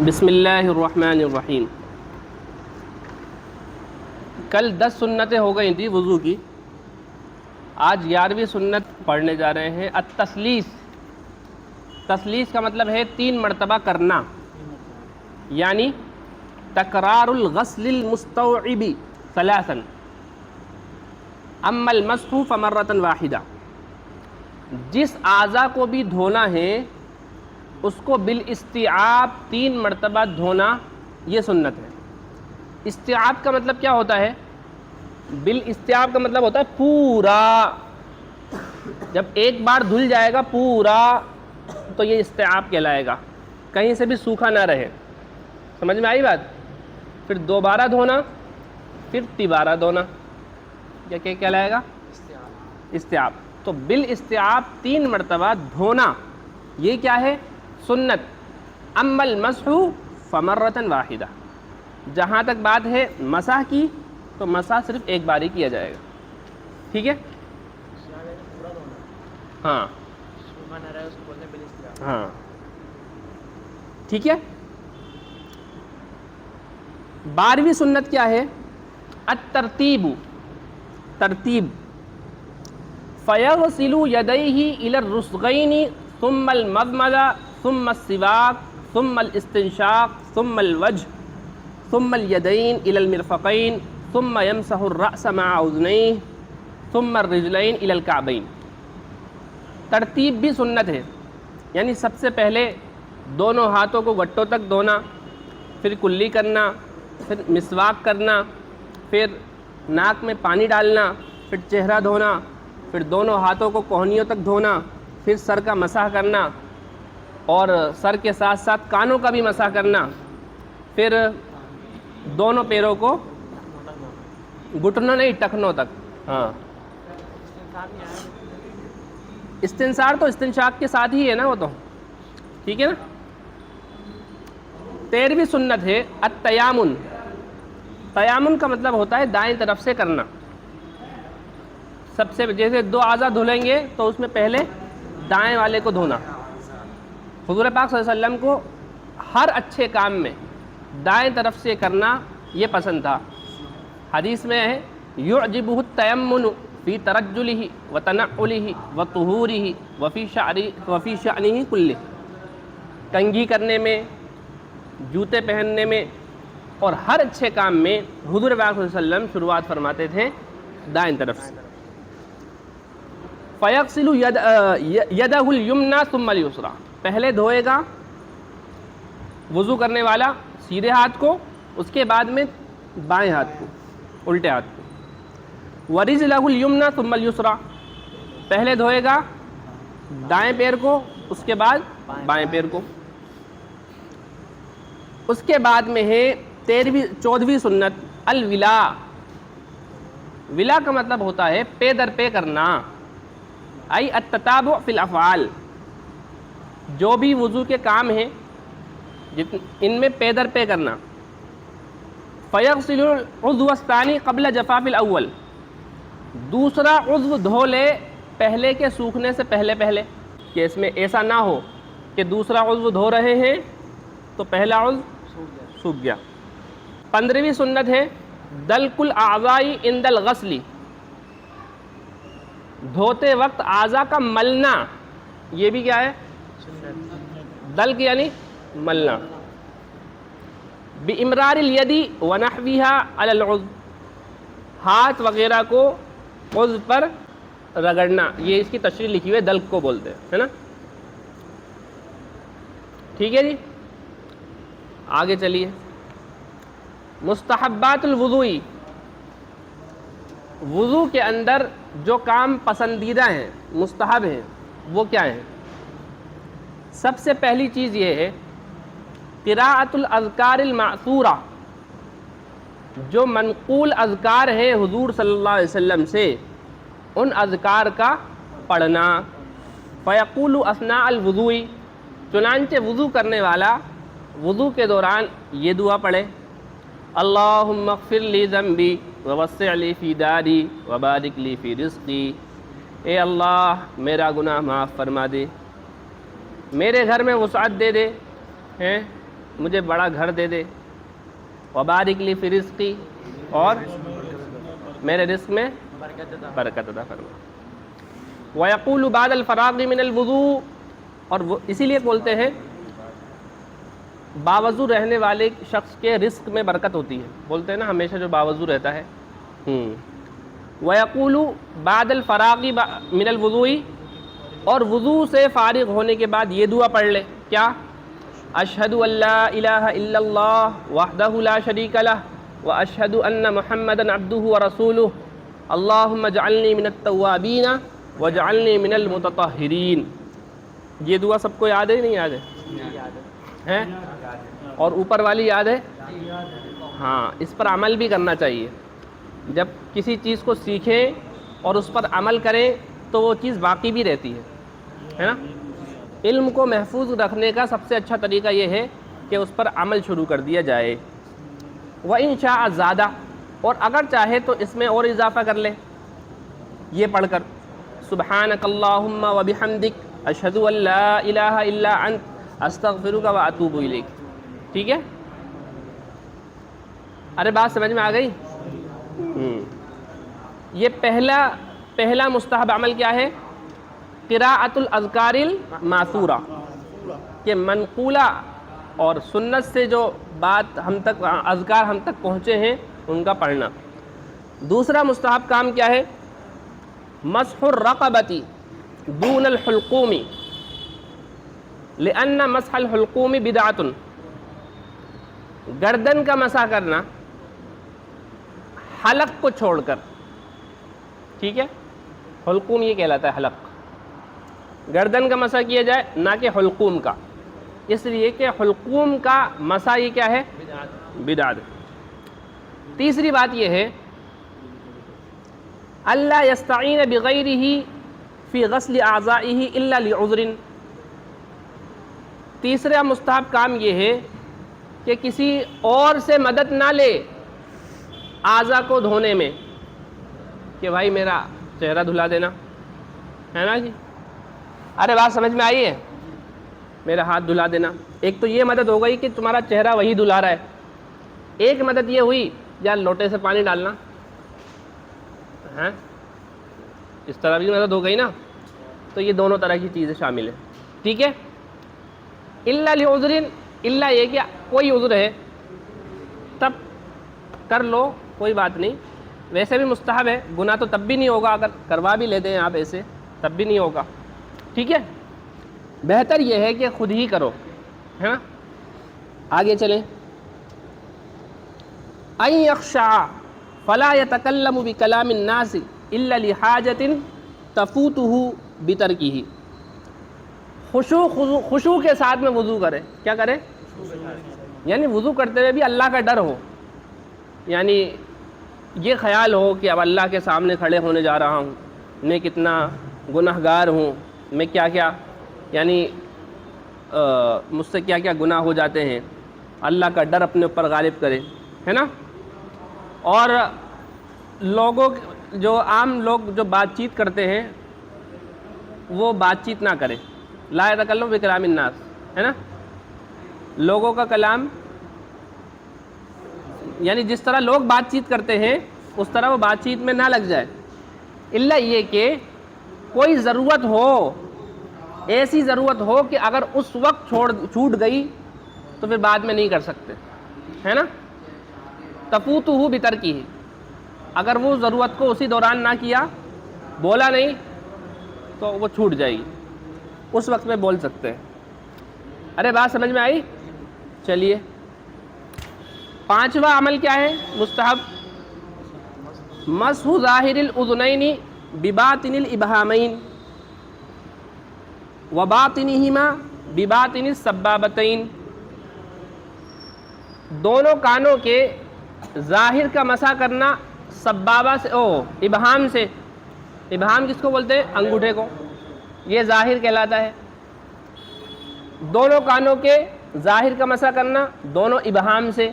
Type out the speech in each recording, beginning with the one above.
بسم اللہ الرحمن الرحیم۔ کل 10 سنتیں ہو گئی تھیں وضو کی، آج 11ویں سنت پڑھنے جا رہے ہیں۔ التثلیث، تثلیث کا مطلب ہے 3 مرتبہ کرنا، یعنی تکرار الغسل المستوعب ثلاثا اما المسح فمرۃ واحدہ۔ جس اعضاء کو بھی دھونا ہے اس کو بالاستیعاب 3 مرتبہ دھونا، یہ سنت ہے۔ استیعاب کا مطلب کیا ہوتا ہے؟ بالاستیعاب کا مطلب ہوتا ہے پورا، جب ایک بار دھل جائے گا پورا تو یہ استیعاب کہلائے گا، کہیں سے بھی سوکھا نہ رہے۔ سمجھ میں آئی بات؟ پھر دوبارہ دھونا، پھر تیبارہ دھونا، کیا کہلائے گا؟ استیعاب۔ تو بالاستیعاب 3 مرتبہ دھونا، یہ کیا ہے؟ سنت۔ اما المسح فمرۃ واحدہ، جہاں تک بات ہے مسح کی تو مسح صرف ایک بار ہی کیا جائے گا، ٹھیک ہے؟ ہاں ہاں ٹھیک ہے۔ 12ویں سنت کیا ہے؟ الترتیب، ترتیب۔ فیغسل یدیہ الی الرسغین ثم المضمضہ ثم السواک ثم الاستنشاق ثم الوجه ثم الیدین الی المرفقین ثم یمسح الرأس مع اذنیہ ثم الرجلین الی الکعبین۔ ترتیب بھی سنت ہے، یعنی سب سے پہلے دونوں ہاتھوں کو گٹوں تک دھونا، پھر کلی کرنا، پھر مسواک کرنا، پھر ناک میں پانی ڈالنا، پھر چہرہ دھونا، پھر دونوں ہاتھوں کو کوہنیوں تک دھونا، پھر سر کا مسح کرنا اور سر کے ساتھ ساتھ کانوں کا بھی مسح کرنا، پھر دونوں پیروں کو گھٹنوں نہیں ٹخنوں تک۔ ہاں استنثار تو استنشاق کے ساتھ ہی ہے نا، وہ تو ٹھیک ہے نا۔ 13ویں سنت ہے التیامن۔ تیامن کا مطلب ہوتا ہے دائیں طرف سے کرنا۔ سب سے جیسے 2 اعضاء دھلیں گے تو اس میں پہلے دائیں والے کو دھونا۔ حضور پاک صلی اللہ علیہ وسلم کو ہر اچھے کام میں دائیں طرف سے کرنا یہ پسند تھا۔ حدیث میں ہے یعجبہ التیمن فی ترجلہ وتنعلہ وطہورہ وفی شأنہ کلہ۔ کنگھی کرنے میں، جوتے پہننے میں اور ہر اچھے کام میں حضور پاک صلی اللہ علیہ وسلم شروعات فرماتے تھے دائیں طرف سے۔ فیغسل یدہ الیمنی ثم الیسری، پہلے دھوئے گا وضو کرنے والا سیدھے ہاتھ کو، اس کے بعد میں بائیں ہاتھ کو، الٹے ہاتھ کو۔ ورجلہ الیمنی ثم الیسری، پہلے دھوئے گا دائیں پیر کو، اس کے بعد بائیں پیر کو۔ اس کے بعد میں ہے 14ویں سنت الولا۔ ولا کا مطلب ہوتا ہے پے در پے کرنا، ای التتابع فی الافعال۔ جو بھی وضو کے کام ہیں ان میں پے در پے کرنا۔ فیغسل العضو الثانی قبل جفاف الاول، دوسرا عضو دھو لے پہلے کے سوکھنے سے پہلے، کہ اس میں ایسا نہ ہو کہ دوسرا عضو دھو رہے ہیں تو پہلا عضو سوکھ گیا۔ 15ویں سنت ہے دلک الاعضاء عند الغسل، دھوتے وقت اعضاء کا ملنا، یہ بھی کیا ہے؟ دلک یعنی ملنا۔ بامرار الید ونحوها علی العضو، ہاتھ وغیرہ کو عضو پر رگڑنا، یہ اس کی تشریح لکھی ہوئی ہے، دلک کو بولتے ہیں، ہے نا؟ ٹھیک ہے جی، آگے چلیے۔ مستحبات الوضوء، وضو کے اندر جو کام پسندیدہ ہیں، مستحب ہیں، وہ کیا ہیں؟ سب سے پہلی چیز یہ ہے قراءۃ الاذکار المأثورہ، جو منقول اذکار ہیں حضور صلی اللہ علیہ وسلم سے، ان اذکار کا پڑھنا۔ فیقول اثناء الوضوء، چنانچہ وضو کرنے والا وضو کے دوران یہ دعا پڑھے، اللہم اغفر لی ذنبی ووسع لی فی داری وبارک لی فی رزقی۔ اے اللہ میرا گناہ معاف فرما دے، میرے گھر میں وسعت دے دے ہیں مجھے بڑا گھر دے دے، وبارک لی فی رزقی، اور میرے رزق میں برکت عطا فرما۔ وَيَقُولُ بَعْدَ الْفَرَاغِ مِنَ الْوُضُوءِ، اور وہ اسی لیے بولتے ہیں باوضو رہنے والے شخص کے رزق میں برکت ہوتی ہے، بولتے ہیں نا ہمیشہ جو باوضو رہتا ہے۔ وَيَقُولُ بَعْدَ الْفَرَاغِ مِنَ الْوُضُوءِ، اور وضو سے فارغ ہونے کے بعد یہ دعا پڑھ لے، کیا؟ اشہد ان لا الہ الا اللہ وحدہ لا شریک لہ واشہد ان محمدا عبدہ ورسولہ اللہم اجعلنی من التوابین واجعلنی من المتطہرین۔ یہ دعا سب کو یاد ہے نہیں یاد ہے؟ اور اوپر والی یاد ہے؟ ہاں، اس پر عمل بھی کرنا چاہیے۔ جب کسی چیز کو سیکھیں اور اس پر عمل کریں تو وہ چیز باقی بھی رہتی ہے نا۔ علم کو محفوظ رکھنے کا سب سے اچھا طریقہ یہ ہے کہ اس پر عمل شروع کر دیا جائے۔ وَإِن شَاءَ زَادَ، اور اگر چاہے تو اس میں اور اضافہ کر لے، یہ پڑھ کر سبحانک اللہم وبحمدک اشہد ان لا الہ الا انت استغفرک واتوب الیک۔ ٹھیک ہے؟ ارے بات سمجھ میں آ گئی؟ یہ پہلا مستحب عمل کیا ہے؟ قراءۃ الاذکار الماثورہ، کہ منقولہ اور سنت سے جو بات ہم تک، اذکار ہم تک پہنچے ہیں ان کا پڑھنا۔ دوسرا مستحب کام کیا ہے؟ مسح الرقبۃ دون الحلقوم، لأن مسح الحلقوم بدعۃ، گردن کا مسح کرنا حلق کو چھوڑ کر، ٹھیک ہے؟ حلقوم یہ کہلاتا ہے حلق، گردن کا مسح کیا جائے نہ کہ حلقوم کا، اس لیے کہ حلقوم کا مسح یہ کیا ہے؟ بدعت۔ تیسری بات یہ ہے اللہ یستعین بغیرہ فی غسل اعضائہ الا لعذر، تیسرا مستحب کام یہ ہے کہ کسی اور سے مدد نہ لے اعضاء کو دھونے میں، کہ بھائی میرا چہرہ دھلا دینا، ہے نا جی؟ ارے بات سمجھ میں آئی ہے؟ میرا ہاتھ دھلا دینا۔ ایک تو یہ مدد ہو گئی کہ تمہارا چہرہ وہی دھلا رہا ہے، ایک مدد یہ ہوئی یا لوٹے سے پانی ڈالنا، اس طرح بھی مدد ہو گئی نا۔ تو یہ دونوں طرح کی چیزیں شامل ہیں، ٹھیک ہے؟ الا لعذر، الا یہ کہ کوئی عذر ہے تب کر لو، کوئی بات نہیں، ویسے بھی مستحب ہے، گناہ تو تب بھی نہیں ہوگا، اگر کروا بھی لیتے ہیں آپ ایسے تب بھی نہیں ہوگا، ٹھیک ہے؟ بہتر یہ ہے کہ خود ہی کرو، ہے نا؟ آگے چلیں۔ ان یخشع فلا یتکلم بکلام الناس الا لحاجۃ تفوتہ بترکہ، خشوع کے ساتھ میں وضو کرے، کیا کرے؟ یعنی وضو کرتے ہوئے بھی اللہ کا ڈر ہو، یعنی یہ خیال ہو کہ اب اللہ کے سامنے کھڑے ہونے جا رہا ہوں، میں کتنا گناہگار ہوں، میں کیا کیا یعنی مجھ سے کیا کیا گناہ ہو جاتے ہیں، اللہ کا ڈر اپنے اوپر غالب کرے، ہے نا؟ اور لوگوں جو عام لوگ جو بات چیت کرتے ہیں وہ بات چیت نہ کرے، لا یتکلم بکلام الناس، ہے نا؟ لوگوں کا کلام، یعنی جس طرح لوگ بات چیت کرتے ہیں اس طرح وہ بات چیت میں نہ لگ جائے، الا یہ کہ کوئی ضرورت ہو، ایسی ضرورت ہو کہ اگر اس وقت چھوٹ گئی تو پھر بعد میں نہیں کر سکتے، ہے نا؟ تفوتہ بترکہ، اگر وہ ضرورت کو اسی دوران نہ کیا، بولا نہیں تو وہ چھوٹ جائے گی، اس وقت میں بول سکتے ہیں۔ ارے بات سمجھ میں آئی؟ چلیے، پانچواں عمل کیا ہے مستحب؟ مسح ظاہر الاذنین بباطن الابہامین وباطنہما بباطن السبابتین، دونوں کانوں کے ظاہر کا مسح کرنا سبابہ سے، ابہام سے، ابہام کس کو بولتے ہیں؟ انگوٹھے کو، یہ ظاہر کہلاتا ہے۔ دونوں کانوں کے ظاہر کا مسح کرنا دونوں ابہام سے،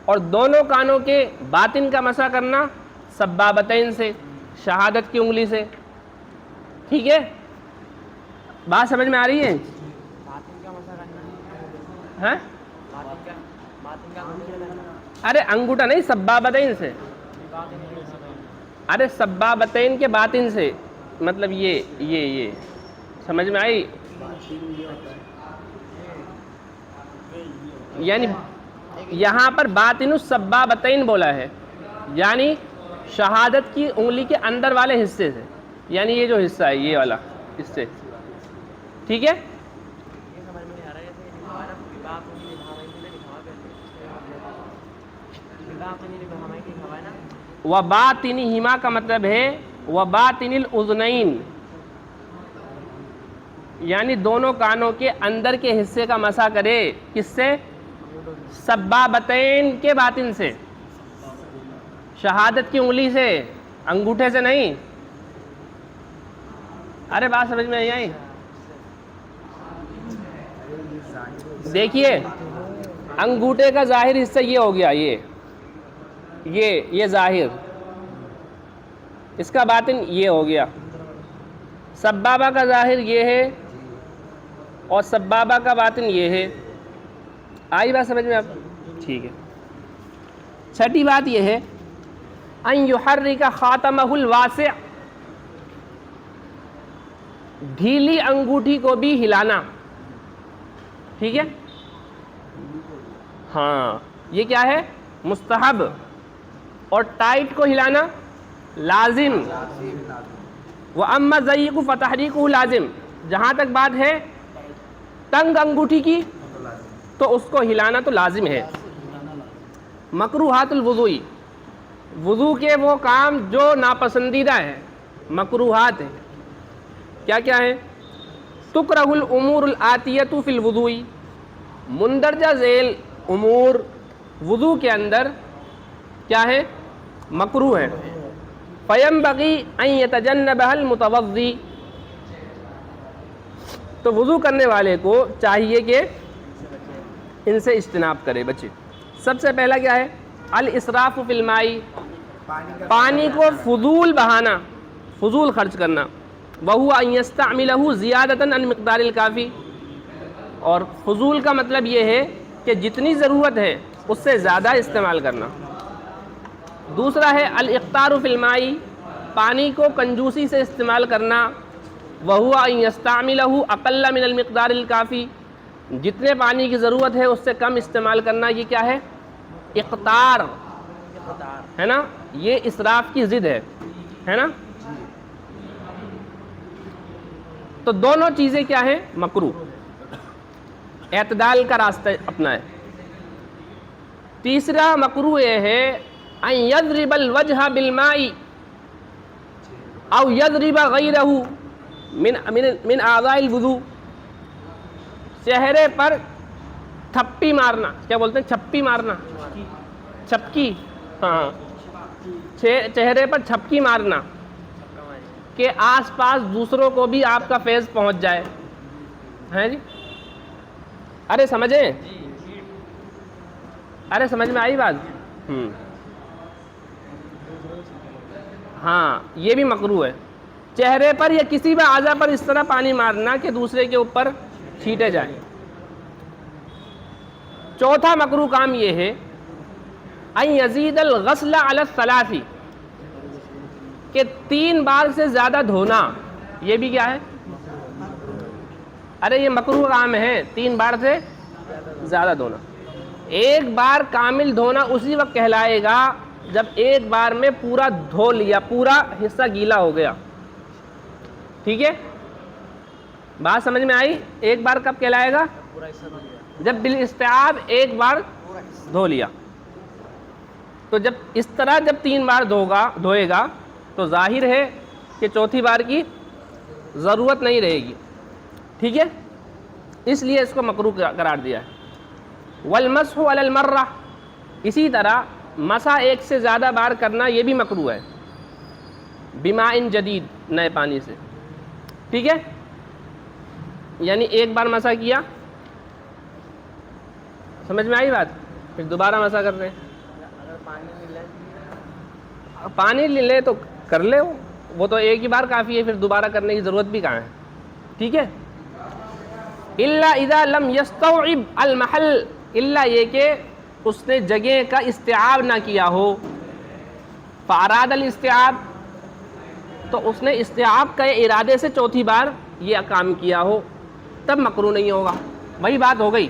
اور دونوں کانوں کے باطن کا مسح کرنا سبابتین سے، شہادت کی انگلی سے، ٹھیک ہے؟ بات سمجھ میں آ رہی ہے؟ ہیں؟ ارے انگوٹھا نہیں، سبابتین سے، ارے سبابتین کے باطن سے، مطلب یہ سمجھ میں آئی؟ یعنی یہاں پر باطن السبابتین بولا ہے، یعنی شہادت کی انگلی کے اندر والے حصے سے، یعنی یہ جو حصہ ہے یہ والا، اس سے، ٹھیک ہے؟ وَبَاطِنِهِمَا کا مطلب ہے وَبَاطِنِ الْأُذْنَيْن، یعنی دونوں کانوں کے اندر کے حصے کا مسح کرے، کس سے؟ سبابتین کے باطن سے، شہادت کی انگلی سے، انگوٹھے سے نہیں۔ ارے بات سمجھ میں نہیں آئی؟ دیکھیے انگوٹھے کا ظاہر حصہ یہ ہو گیا، یہ ظاہر، اس کا باطن یہ ہو گیا، سبابہ کا ظاہر یہ ہے اور سبابہ کا باطن یہ ہے۔ آئی بات سمجھ میں آپ؟ ٹھیک ہے۔ چھٹی بات یہ ہے ان یحرک خاتمہ الواسع، ڈھیلی انگوٹھی کو بھی ہلانا، ٹھیک ہے؟ ہاں یہ کیا ہے؟ مستحب، اور ٹائٹ کو ہلانا لازم۔ وَأَمَّا الضَّيِّقُ فَتَحْرِيكُهُ لازم، جہاں تک بات ہے تنگ انگوٹھی کی تو اس کو ہلانا تو لازم ہے۔ مکروہات الوضوء، وضو کے وہ کام جو ناپسندیدہ ہیں، مکروہات ہیں، کیا کیا ہیں؟ تکرہ الامور الآتیۃ فی الوضوء، مندرجہ ذیل امور وضو کے اندر کیا ہے؟ مکروہ ہے۔ فینبغی ان یتجنبها المتوضی، تو وضو کرنے والے کو چاہیے کہ ان سے اجتناب کرے، بچے۔ سب سے پہلا کیا ہے؟ الاسراف فی الماء، پانی کو فضول بہانا، فضول خرچ کرنا۔ وہو ان یستعملہ زیادۃ عن مقدار الکافی، اور فضول کا مطلب یہ ہے کہ جتنی ضرورت ہے اس سے زیادہ استعمال کرنا۔ دوسرا ہے الاقتار فی الماء، پانی کو کنجوسی سے استعمال کرنا۔ وہو ان یستعملہ اقل من المقدار الکافی، جتنے پانی کی ضرورت ہے اس سے کم استعمال کرنا، یہ کیا ہے؟ اقتار ہے نا، یہ اسراف کی ضد ہے نا۔ تو دونوں چیزیں کیا ہیں؟ مکروہ، اعتدال کا راستہ اپنا ہے۔ تیسرا مکروہ یہ ہے ان یضرب الوجہ بالماء او یضرب غیرہ من اعضاء الوضوء، چہرے پر تھپی مارنا، کیا بولتے ہیں؟ چھپی مارنا، چھپکی، ہاں، چہرے پر چھپکی مارنا کہ آس پاس دوسروں کو بھی آپ کا فیض پہنچ جائے، ہیں جی؟ ارے سمجھیں؟ ارے سمجھ میں آئی بات؟ ہاں یہ بھی مکروہ ہے، چہرے پر یا کسی بھی اعضاء پر اس طرح پانی مارنا کہ دوسرے کے اوپر چھینٹے جائیں۔ چوتھا مکروہ کام یہ ہے ان یزید الغسل علی الثلاث، کہ 3 بار سے زیادہ دھونا، یہ بھی کیا ہے؟ ارے یہ مکروہ کام ہے، 3 بار سے زیادہ دھونا۔ ایک بار کامل دھونا اسی وقت کہلائے گا جب ایک بار میں پورا دھو لیا، پورا حصہ گیلا ہو گیا، ٹھیک ہے؟ بات سمجھ میں آئی؟ ایک بار کب کہلائے گا؟ جب بالاستیعاب ایک بار دھو لیا۔ تو جب اس طرح جب 3 بار دھوئے گا تو ظاہر ہے کہ چوتھی بار کی ضرورت نہیں رہے گی، ٹھیک ہے؟ اس لیے اس کو مکروہ قرار دیا ہے۔ والمسح علی المرہ، اسی طرح مسح ایک سے زیادہ بار کرنا یہ بھی مکروہ ہے، بماء جدید، نئے پانی سے، ٹھیک ہے؟ یعنی ایک بار مسح کیا، سمجھ میں آئی بات؟ پھر دوبارہ مسح کر رہے ہیں، پانی لے تو کر لے، وہ تو ایک ہی بار کافی ہے، پھر دوبارہ کرنے کی ضرورت بھی کہاں ہے، ٹھیک ہے؟ الا اذا لم يستوعب المحل، الا یہ کہ اس نے جگہ کا استیعاب نہ کیا ہو. فاراد الاستیعاب، تو اس نے استیعاب کا ارادے سے چوتھی بار یہ کام کیا ہو، تب مکروہ نہیں ہوگا. وہی بات ہو گئی.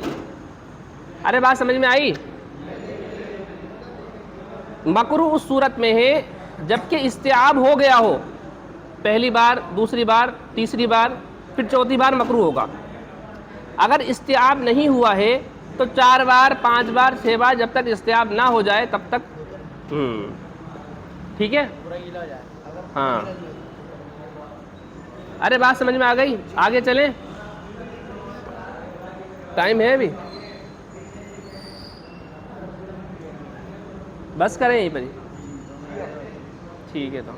ارے بات سمجھ میں آئی؟ مکروہ اس صورت میں ہے جب کہ استیعاب ہو گیا ہو، پہلی بار، دوسری بار، تیسری بار، پھر چوتھی بار مکروہ ہوگا. اگر استیعاب نہیں ہوا ہے تو 4 بار، 5 بار، 6 بار، جب تک استیعاب نہ ہو جائے تب تک. ٹھیک ہے. ہاں، ارے بات سمجھ میں آ گئی؟ آگے چلیں، ٹائم ہے ابھی، بس کریں یہیں پر ہی. ٹھیک ہے تو